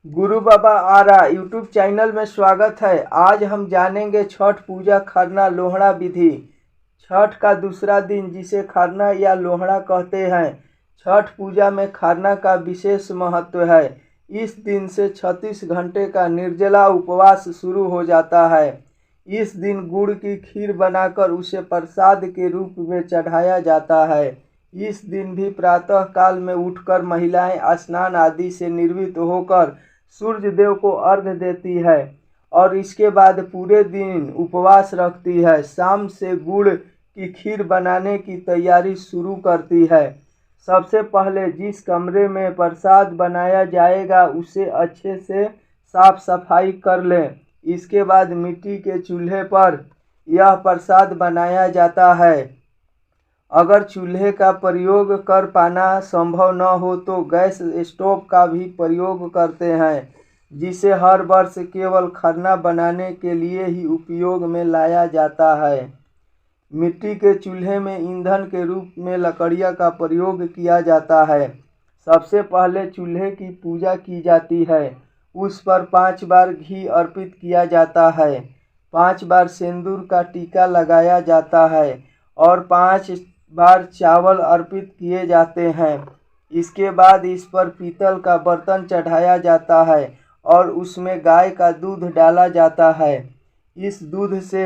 गुरु बाबा आरा YouTube channel में स्वागत है। आज हम जानेंगे छठ पूजा खरना लोहड़ा विधि। छठ का दूसरा दिन जिसे खरना या लोहड़ा कहते हैं। छठ पूजा में खरना का विशेष महत्व है। इस दिन से 36 घंटे का निर्जला उपवास शुरू हो जाता है। इस दिन गुड़ की खीर बनाकर उसे प्रसाद के रूप में चढ़ाया जाता है। इस दिन भी प्रातः काल में उठकर महिलाएं स्नान आदि से निर्वृत्त होकर सूर्य देव को अर्घ्य देती है और इसके बाद पूरे दिन उपवास रखती है। शाम से गुड़ की खीर बनाने की तैयारी शुरू करती है। सबसे पहले जिस कमरे में प्रसाद बनाया जाएगा उसे अच्छे से साफ सफाई कर लें। इसके बाद मिट्टी के चूल्हे पर यह प्रसाद बनाया जाता है। अगर चूल्हे का प्रयोग कर पाना संभव न हो तो गैस स्टोव का भी प्रयोग करते हैं, जिसे हर वर्ष केवल खरना बनाने के लिए ही उपयोग में लाया जाता है। मिट्टी के चूल्हे में ईंधन के रूप में लकड़ियाँ का प्रयोग किया जाता है। सबसे पहले चूल्हे की पूजा की जाती है। उस पर 5 बार घी अर्पित किया जाता है, 5 बार सिंदूर का टीका लगाया जाता है और 5 बार चावल अर्पित किए जाते हैं। इसके बाद इस पर पीतल का बर्तन चढ़ाया जाता है और उसमें गाय का दूध डाला जाता है। इस दूध से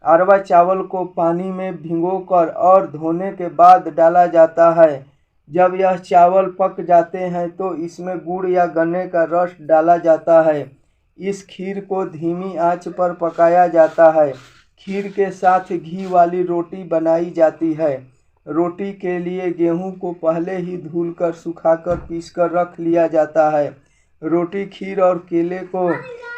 अरवा चावल को पानी में भिगोकर और धोने के बाद डाला जाता है। जब यह चावल पक जाते हैं तो इसमें गुड़ या गन्ने का रस डाला जाता है। इस खीर को धीमी आंच पर पकाया जाता है। खीर के साथ घी वाली रोटी बनाई जाती है। रोटी के लिए गेहूं को पहले ही धुलकर सुखाकर पीसकर रख लिया जाता है। रोटी, खीर और केले को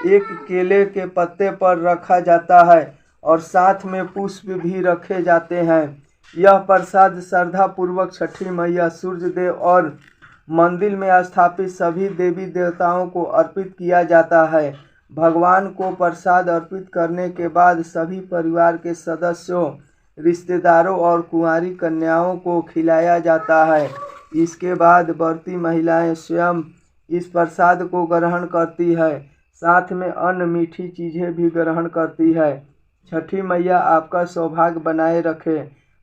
एक केले के पत्ते पर रखा जाता है और साथ में पुष्प भी रखे जाते हैं। यह प्रसाद श्रद्धापूर्वक छठी मैया, सूर्य देव और मंदिर में स्थापित सभी देवी देवताओं को अर्पित किया जाता है। भगवान को प्रसाद अर्पित करने के बाद सभी परिवार के सदस्यों, रिश्तेदारों और कुंवारी कन्याओं को खिलाया जाता है। इसके बाद व्रती महिलाएं स्वयं इस प्रसाद को ग्रहण करती है, साथ में अन्य मीठी चीज़ें भी ग्रहण करती है। छठी मैया आपका सौभाग्य बनाए रखे।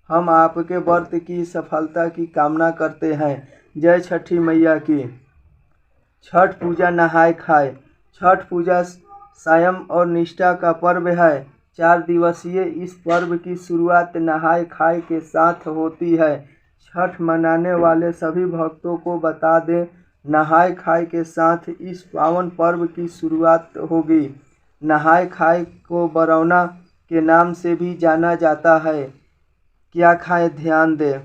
हम आपके व्रत की सफलता की कामना करते हैं। जय छठी मैया की। छठ पूजा नहाय खाए। छठ पूजा संयम और निष्ठा का पर्व है। 4 दिवसीय इस पर्व की शुरुआत नहाय खाए के साथ होती है। छठ मनाने वाले सभी भक्तों को बता दें, नहाय खाए के साथ इस पावन पर्व की शुरुआत होगी। नहाय खाए को बरौना के नाम से भी जाना जाता है। क्या खाएं, ध्यान दें।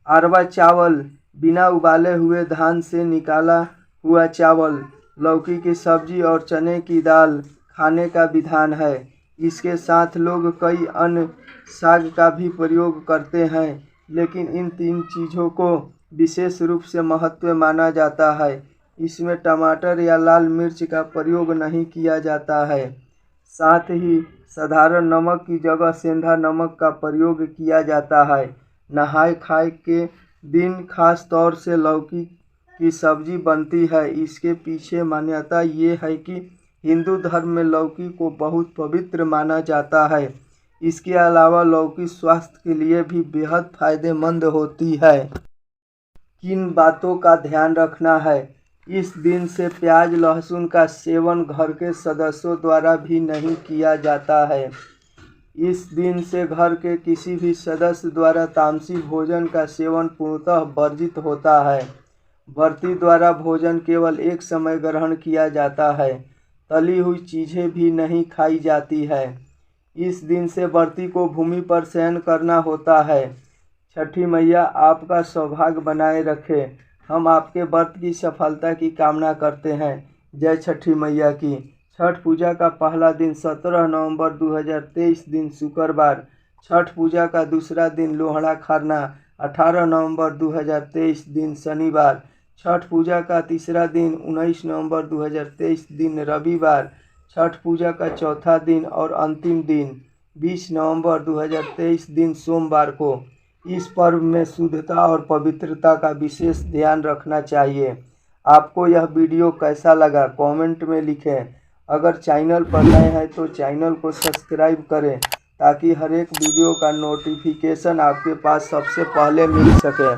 अरवा चावल, बिना उबाले हुए धान से निकाला हुआ चावल, लौकी की सब्जी और चने की दाल खाने का विधान है। इसके साथ लोग कई अन्य साग का भी प्रयोग करते हैं, लेकिन इन 3 चीज़ों को विशेष रूप से महत्व माना जाता है। इसमें टमाटर या लाल मिर्च का प्रयोग नहीं किया जाता है। साथ ही साधारण नमक की जगह सेंधा नमक का प्रयोग किया जाता है। नहाय खाए के दिन खास तौर से लौकी की सब्जी बनती है। इसके पीछे मान्यता ये है कि हिंदू धर्म में लौकी को बहुत पवित्र माना जाता है। इसके अलावा लौकी स्वास्थ्य के लिए भी बेहद फायदेमंद होती है। किन बातों का ध्यान रखना है। इस दिन से प्याज लहसुन का सेवन घर के सदस्यों द्वारा भी नहीं किया जाता है। इस दिन से घर के किसी भी सदस्य द्वारा तामसी भोजन का सेवन पूर्णतः वर्जित होता है। व्रती द्वारा भोजन केवल एक समय ग्रहण किया जाता है। तली हुई चीज़ें भी नहीं खाई जाती है। इस दिन से व्रती को भूमि पर शयन करना होता है। छठी मैया आपका सौभाग्य बनाए रखे। हम आपके व्रत की सफलता की कामना करते हैं। जय छठी मैया की। छठ पूजा का पहला दिन 17 नवंबर 2023 दिन शुक्रवार। छठ पूजा का दूसरा दिन लोहड़ा खरना 18 नवंबर 2023 दिन शनिवार। छठ पूजा का तीसरा दिन 19 नवंबर 2023 दिन रविवार। छठ पूजा का चौथा दिन और अंतिम दिन 20 नवंबर 2023 दिन सोमवार को। इस पर्व में शुद्धता और पवित्रता का विशेष ध्यान रखना चाहिए। आपको यह वीडियो कैसा लगा कमेंट में लिखें। अगर चैनल पर नए हैं तो चैनल को सब्सक्राइब करें ताकि हर एक वीडियो का नोटिफिकेशन आपके पास सबसे पहले मिल सके।